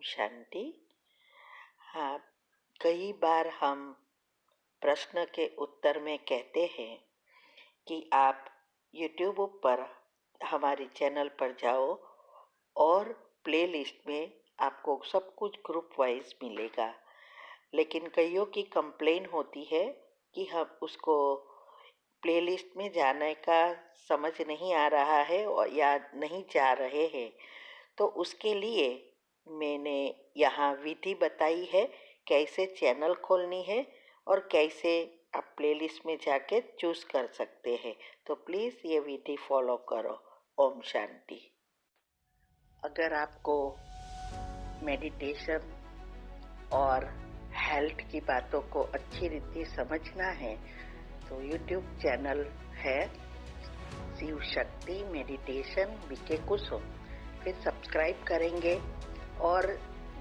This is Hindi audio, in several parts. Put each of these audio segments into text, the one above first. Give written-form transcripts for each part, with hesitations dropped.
शांति। हाँ, कई बार हम प्रश्न के उत्तर में कहते हैं कि आप YouTube पर हमारे चैनल पर जाओ और प्लेलिस्ट में आपको सब कुछ ग्रुप वाइज मिलेगा। लेकिन कईयों की कंप्लेन होती है कि हम उसको प्लेलिस्ट में जाने का समझ नहीं आ रहा है और या नहीं जा रहे हैं। तो उसके लिए मैंने यहाँ विधि बताई है कैसे चैनल खोलनी है और कैसे आप प्लेलिस्ट में जाके चूज़ कर सकते हैं। तो प्लीज़ ये विधि फॉलो करो। ओम शांति। अगर आपको मेडिटेशन और हेल्थ की बातों को अच्छी रीति समझना है तो यूट्यूब चैनल है शिव शक्ति मेडिटेशन बीके कुसुम। फिर सब्सक्राइब करेंगे और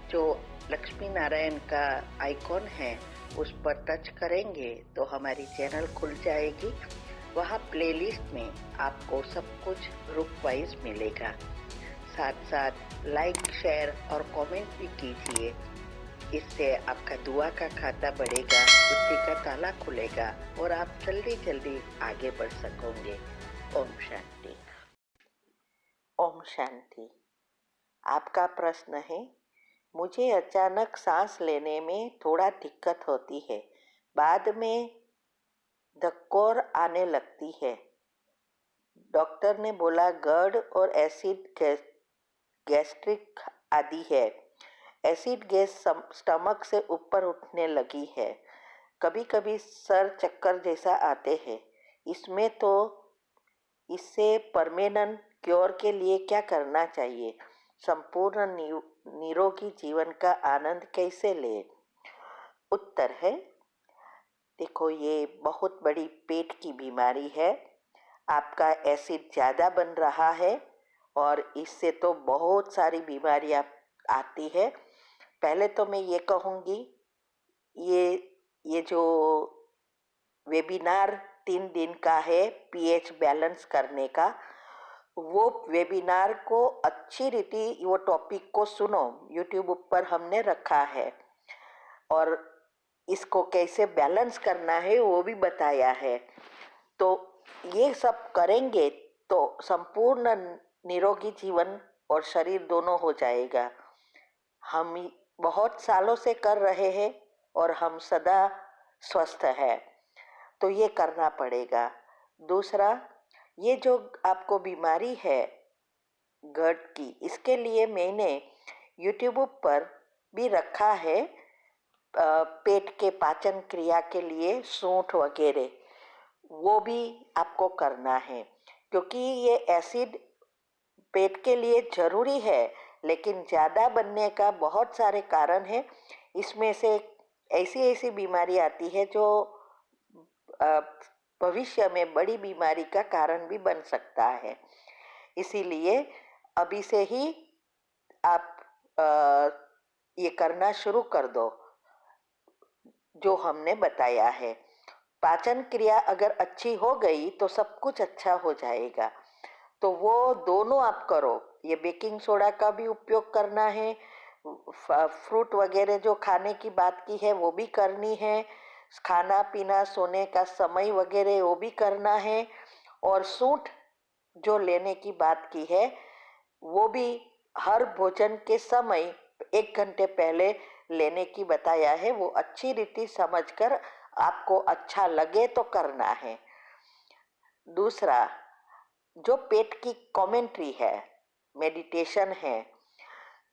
जो लक्ष्मी नारायण का आइकॉन है उस पर टच करेंगे तो हमारी चैनल खुल जाएगी। वहाँ प्लेलिस्ट में आपको सब कुछ ग्रुप वाइज मिलेगा। साथ साथ लाइक शेयर और कमेंट भी कीजिए। इससे आपका दुआ का खाता बढ़ेगा, बुद्धि का ताला खुलेगा और आप जल्दी जल्दी आगे बढ़ सकोगे। ओम शांति। ओम शांति। आपका प्रश्न है, मुझे अचानक सांस लेने में थोड़ा दिक्कत होती है, बाद में धक्कोर आने लगती है। डॉक्टर ने बोला गर्ड और एसिड गैस्ट्रिक आदि है। एसिड गैस स्टमक से ऊपर उठने लगी है। कभी कभी सर चक्कर जैसा आते हैं। इससे परमानेंट क्योर के लिए क्या करना चाहिए? संपूर्ण निरोगी जीवन का आनंद कैसे ले? उत्तर है, देखो ये बहुत बड़ी पेट की बीमारी है। आपका एसिड ज़्यादा बन रहा है और इससे तो बहुत सारी बीमारियां आती है। पहले तो मैं ये कहूँगी, ये जो वेबिनार 3 दिन का है पीएच बैलेंस करने का, वो वेबिनार को अच्छी रीति वो टॉपिक को सुनो। यूट्यूब पर हमने रखा है और इसको कैसे बैलेंस करना है वो भी बताया है। तो ये सब करेंगे तो संपूर्ण निरोगी जीवन और शरीर दोनों हो जाएगा। हम बहुत सालों से कर रहे हैं और हम सदा स्वस्थ हैं, तो ये करना पड़ेगा। दूसरा, ये जो आपको बीमारी है गट की, इसके लिए मैंने यूट्यूब पर भी रखा है पेट के पाचन क्रिया के लिए सूंठ वगैरह, वो भी आपको करना है। क्योंकि ये एसिड पेट के लिए जरूरी है, लेकिन ज़्यादा बनने का बहुत सारे कारण हैं। इसमें से ऐसी बीमारी आती है जो भविष्य में बड़ी बीमारी का कारण भी बन सकता है। इसीलिए अभी से ही आप ये करना शुरू कर दो जो हमने बताया है। पाचन क्रिया अगर अच्छी हो गई तो सब कुछ अच्छा हो जाएगा। तो वो दोनों आप करो। ये बेकिंग सोडा का भी उपयोग करना है, फ्रूट वगैरह जो खाने की बात की है वो भी करनी है, खाना पीना सोने का समय वगैरह वो भी करना है, और सूंठ जो लेने की बात की है वो भी हर भोजन के समय 1 घंटे पहले लेने की बताया है। वो अच्छी रीति समझकर आपको अच्छा लगे तो करना है। दूसरा, जो पेट की कमेंट्री है, मेडिटेशन है,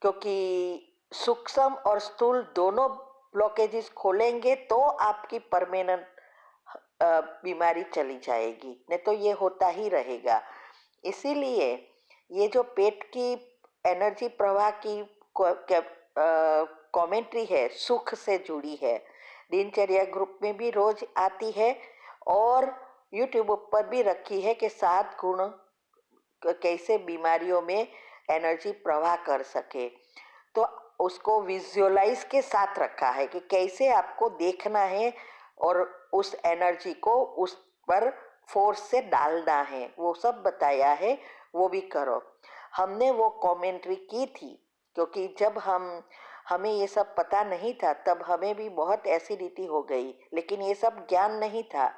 क्योंकि सूक्ष्म और स्थूल दोनों ब्लॉकेजेस खोलेंगे तो आपकी परमानेंट बीमारी चली जाएगी, नहीं तो ये होता ही रहेगा। इसीलिए ये जो पेट की एनर्जी प्रवाह की कमेंट्री है, सुख से जुड़ी है, दिनचर्या ग्रुप में भी रोज आती है और यूट्यूब पर भी रखी है कि 7 गुण कैसे बीमारियों में एनर्जी प्रवाह कर सके। तो उसको विजुअलाइज के साथ रखा है कि कैसे आपको देखना है और उस एनर्जी को उस पर फोर्स से डालना है, वो सब बताया है। वो भी करो। हमने वो कमेंट्री की थी क्योंकि जब हमें ये सब पता नहीं था तब हमें भी बहुत एसिडिटी हो गई, लेकिन ये सब ज्ञान नहीं था।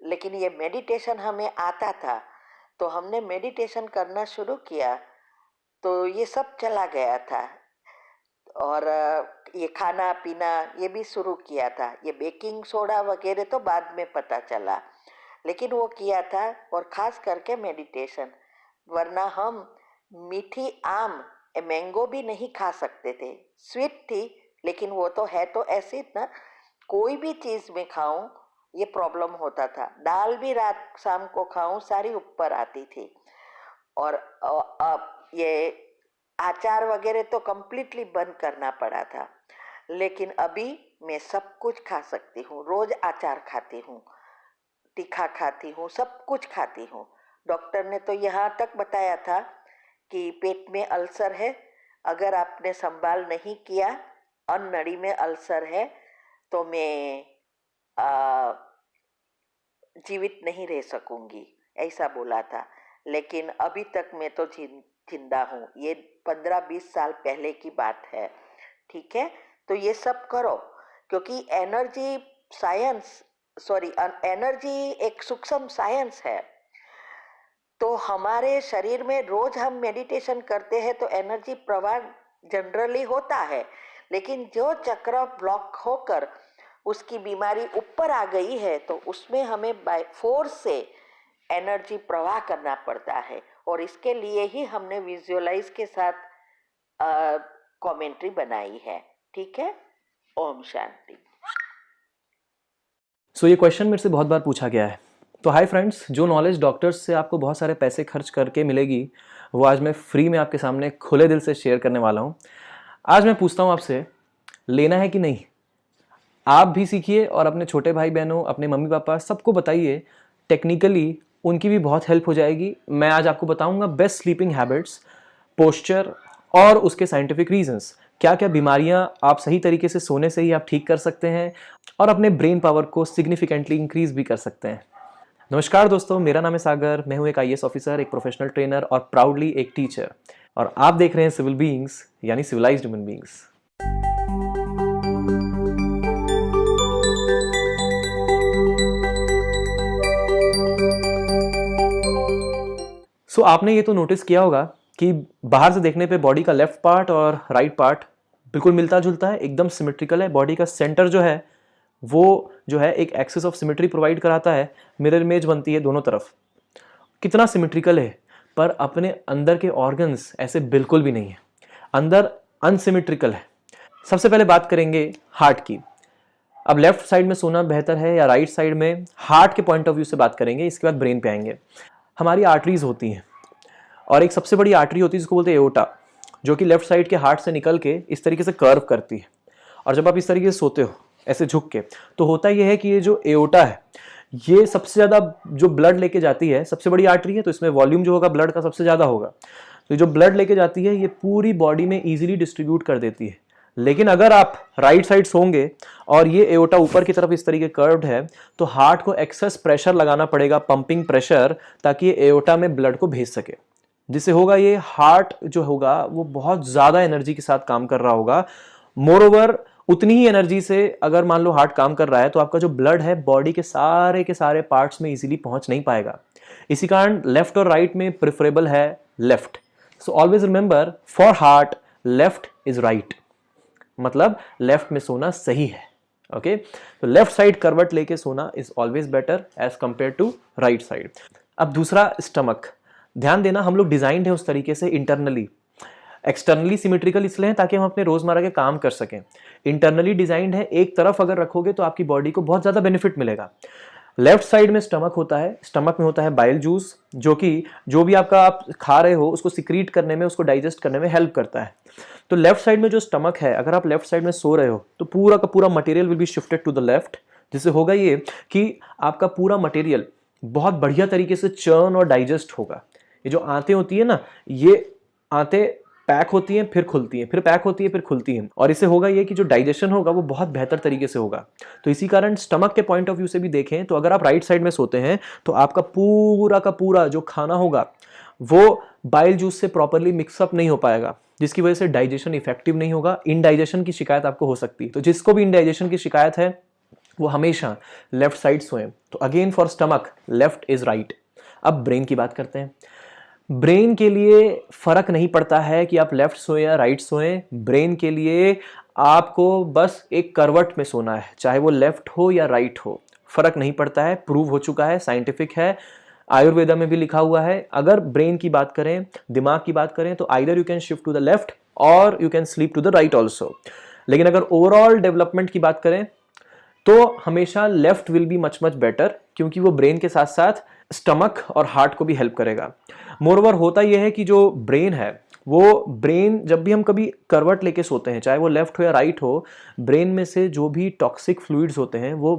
लेकिन ये मेडिटेशन हमें आता था, तो हमने मेडिटेशन करना शुरू किया तो ये सब चला गया था। और ये खाना पीना ये भी शुरू किया था। ये बेकिंग सोडा वगैरह तो बाद में पता चला, लेकिन वो किया था, और ख़ास करके मेडिटेशन। वरना हम मीठी आम मैंगो भी नहीं खा सकते थे। स्वीट थी, लेकिन वो तो है तो एसिड ना। कोई भी चीज़ में खाऊं ये प्रॉब्लम होता था। दाल भी रात शाम को खाऊं सारी ऊपर आती थी। और अब ये अचार वगैरह तो कम्प्लीटली बंद करना पड़ा था। लेकिन अभी मैं सब कुछ खा सकती हूँ। रोज अचार खाती हूँ, तीखा खाती हूँ, सब कुछ खाती हूँ। डॉक्टर ने तो यहाँ तक बताया था कि पेट में अल्सर है, अगर आपने संभाल नहीं किया, अन्न नली में अल्सर है, तो मैं जीवित नहीं रह सकूंगी, ऐसा बोला था। लेकिन अभी तक मैं तो जिंदा हूँ। ये 15-20 साल पहले की बात है। ठीक है, तो ये सब करो, क्योंकि एनर्जी एक सूक्ष्म साइंस है। तो हमारे शरीर में रोज हम मेडिटेशन करते हैं तो एनर्जी प्रवाह जनरली होता है, लेकिन जो चक्र ब्लॉक होकर उसकी बीमारी ऊपर आ गई है तो उसमें हमें बाय फोर्स से एनर्जी प्रवाह करना पड़ता है। और इसके लिए ही हमने विजुअलाइज के साथ कमेंट्री बनाई है। ठीक है, ओम शांति। ये क्वेश्चन मेरे से बहुत बार पूछा गया है। तो हाय फ्रेंड्स, जो नॉलेज डॉक्टर्स से आपको बहुत सारे पैसे खर्च करके मिलेगी, वो आज मैं फ्री में आपके सामने खुले दिल से शेयर करने वाला हूँ। आज मैं पूछता हूँ आपसे, लेना है कि नहीं? आप भी सीखिए और अपने छोटे भाई बहनों, अपने मम्मी पापा, सबको बताइए। टेक्निकली उनकी भी बहुत हेल्प हो जाएगी। मैं आज आपको बताऊंगा बेस्ट स्लीपिंग हैबिट्स, पोस्चर और उसके साइंटिफिक रीजंस। क्या क्या बीमारियां आप सही तरीके से सोने से ही आप ठीक कर सकते हैं और अपने ब्रेन पावर को सिग्निफिकेंटली इंक्रीज भी कर सकते हैं। नमस्कार दोस्तों, मेरा नाम है सागर। मैं हूं एक IAS ऑफिसर, एक प्रोफेशनल ट्रेनर और प्राउडली एक टीचर। और आप देख रहे हैं सिविल बीइंग्स, यानी सिविलाइज्ड ह्यूमन बीइंग्स। आपने ये तो नोटिस किया होगा कि बाहर से देखने पे बॉडी का लेफ्ट पार्ट और राइट पार्ट बिल्कुल मिलता जुलता है, एकदम सिमेट्रिकल है। बॉडी का सेंटर जो है वो जो है एक एक्सिस ऑफ सिमेट्री प्रोवाइड कराता है, मिरर इमेज बनती है दोनों तरफ। कितना सिमेट्रिकल है, पर अपने अंदर के ऑर्गन्स ऐसे बिल्कुल भी नहीं है, अंदर अनसिमेट्रिकल है। सबसे पहले बात करेंगे हार्ट की। अब लेफ्ट साइड में सोना बेहतर है या राइट साइड में, हार्ट के पॉइंट ऑफ व्यू से बात करेंगे। इसके बाद ब्रेन पे आएंगे। हमारी आर्टरीज होती हैं और एक सबसे बड़ी आर्टरी होती है जिसको बोलते हैं एओर्टा, जो कि लेफ्ट साइड के हार्ट से निकल के इस तरीके से कर्व करती है। और जब आप इस तरीके से सोते हो ऐसे झुक के, तो होता यह है कि ये जो एओर्टा है ये सबसे ज़्यादा जो ब्लड लेके जाती है, सबसे बड़ी आर्टरी है तो इसमें वॉल्यूम जो होगा ब्लड का सबसे ज़्यादा होगा। तो जो ब्लड लेके जाती है ये पूरी बॉडी में ईजिली डिस्ट्रीब्यूट कर देती है। लेकिन अगर आप राइट साइड सोंगे और ये एओर्टा ऊपर की तरफ इस तरीके कर्व्ड है, तो हार्ट को एक्सेस प्रेशर लगाना पड़ेगा, पंपिंग प्रेशर, ताकि ये एओर्टा में ब्लड को भेज सके। जिससे होगा ये हार्ट जो होगा वो बहुत ज़्यादा एनर्जी के साथ काम कर रहा होगा। मोर उतनी ही एनर्जी से अगर मान लो हार्ट काम कर रहा है तो आपका जो ब्लड है बॉडी के सारे पार्ट्स में इजीली पहुंच नहीं पाएगा। इसी कारण लेफ्ट और राइट में प्रेफरेबल है left. So always remember, for heart left is right, मतलब लेफ्ट में सोना सही है। ओके, तो लेफ्ट साइड करवट लेके सोना is always better as compare to right side. अब दूसरा, स्टमक। ध्यान देना, हम लोग डिजाइंड है उस तरीके से इंटरनली। एक्सटर्नली सिमेट्रिकल इसलिए है ताकि हम अपने रोजमर्रा के काम कर सकें। इंटरनली डिजाइंड है, एक तरफ अगर रखोगे तो आपकी बॉडी को बहुत ज्यादा बेनिफिट मिलेगा। लेफ्ट साइड में स्टमक होता है, स्टमक में होता है बाइल जूस, जो कि जो भी आपका आप खा रहे हो उसको सिक्रीट करने में, उसको डाइजेस्ट करने में हेल्प करता है। तो लेफ्ट साइड में जो स्टमक है, अगर आप लेफ्ट साइड में सो रहे हो तो पूरा का पूरा material will be shifted to the left. जिससे होगा ये कि आपका पूरा मटेरियल बहुत बढ़िया तरीके से चर्न और डाइजेस्ट होगा। ये जो आंतें होती है ना, ये आंतें पैक होती हैं, फिर खुलती हैं, फिर पैक होती है, फिर खुलती हैं, और इससे होगा ये कि जो डाइजेशन होगा वो बहुत बेहतर तरीके से होगा। तो इसी कारण स्टमक के पॉइंट ऑफ व्यू से भी देखें तो अगर आप राइट साइड में सोते हैं तो आपका पूरा का पूरा जो खाना होगा वो बाइल जूस से प्रॉपरली मिक्सअप नहीं हो पाएगा, जिसकी वजह से डाइजेशन इफेक्टिव नहीं होगा, इनडाइजेशन की शिकायत आपको हो सकती है। तो जिसको भी इनडाइजेशन की शिकायत है वो हमेशा लेफ्ट साइड सोएं। तो again for stomach left is right. अब ब्रेन की बात करते हैं। ब्रेन के लिए फर्क नहीं पड़ता है कि आप लेफ्ट सोएं या राइट सोएं। ब्रेन के लिए आपको बस एक करवट में सोना है, चाहे वो लेफ्ट हो या राइट हो, फर्क नहीं पड़ता है। प्रूव हो चुका है, साइंटिफिक है, आयुर्वेदा में भी लिखा हुआ है। अगर ब्रेन की बात करें, दिमाग की बात करें, तो either you can shift to the left और you can sleep to the right also. लेकिन अगर ओवरऑल डेवलपमेंट की बात करें तो हमेशा left will be much much better, क्योंकि वो ब्रेन के साथ साथ स्टमक और हार्ट को भी हेल्प करेगा। मोरओवर होता यह है कि जो ब्रेन है, वो ब्रेन जब भी हम कभी करवट लेके सोते हैं, चाहे वो लेफ्ट हो या राइट हो, ब्रेन में से जो भी टॉक्सिक फ्लूइड्स होते हैं वो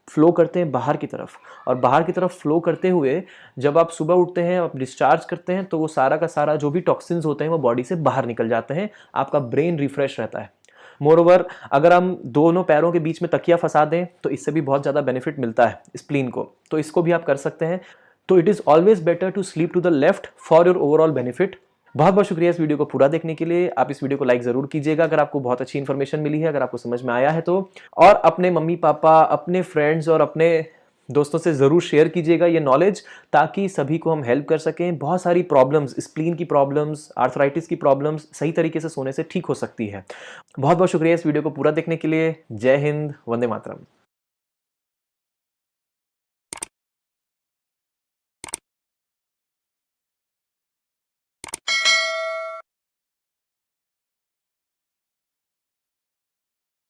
फ्लो करते हैं बाहर की तरफ, और बाहर की तरफ फ्लो करते हुए जब आप सुबह उठते हैं, आप डिस्चार्ज करते हैं, तो वो सारा का सारा जो भी टॉक्सिन्स होते हैं वो बॉडी से बाहर निकल जाते हैं, आपका ब्रेन रिफ्रेश रहता है। मोरओवर अगर हम दोनों पैरों के बीच में तकिया फंसा दें तो इससे भी बहुत ज़्यादा बेनिफिट मिलता है स्प्लीन को, तो इसको भी आप कर सकते हैं। तो it is always better to sleep to the left for your overall benefit. बहुत बहुत शुक्रिया इस वीडियो को पूरा देखने के लिए। आप इस वीडियो को लाइक ज़रूर कीजिएगा अगर आपको बहुत अच्छी इन्फॉर्मेशन मिली है, अगर आपको समझ में आया है तो, और अपने मम्मी पापा, अपने फ्रेंड्स और अपने दोस्तों से ज़रूर शेयर कीजिएगा ये नॉलेज, ताकि सभी को हम हेल्प कर सकें। बहुत सारी प्रॉब्लम्स, स्प्लीन की प्रॉब्लम्स, आर्थराइटिस की प्रॉब्लम्स सही तरीके से सोने से ठीक हो सकती है। बहुत बहुत शुक्रिया इस वीडियो को पूरा देखने के लिए। जय हिंद, वंदे मातरम।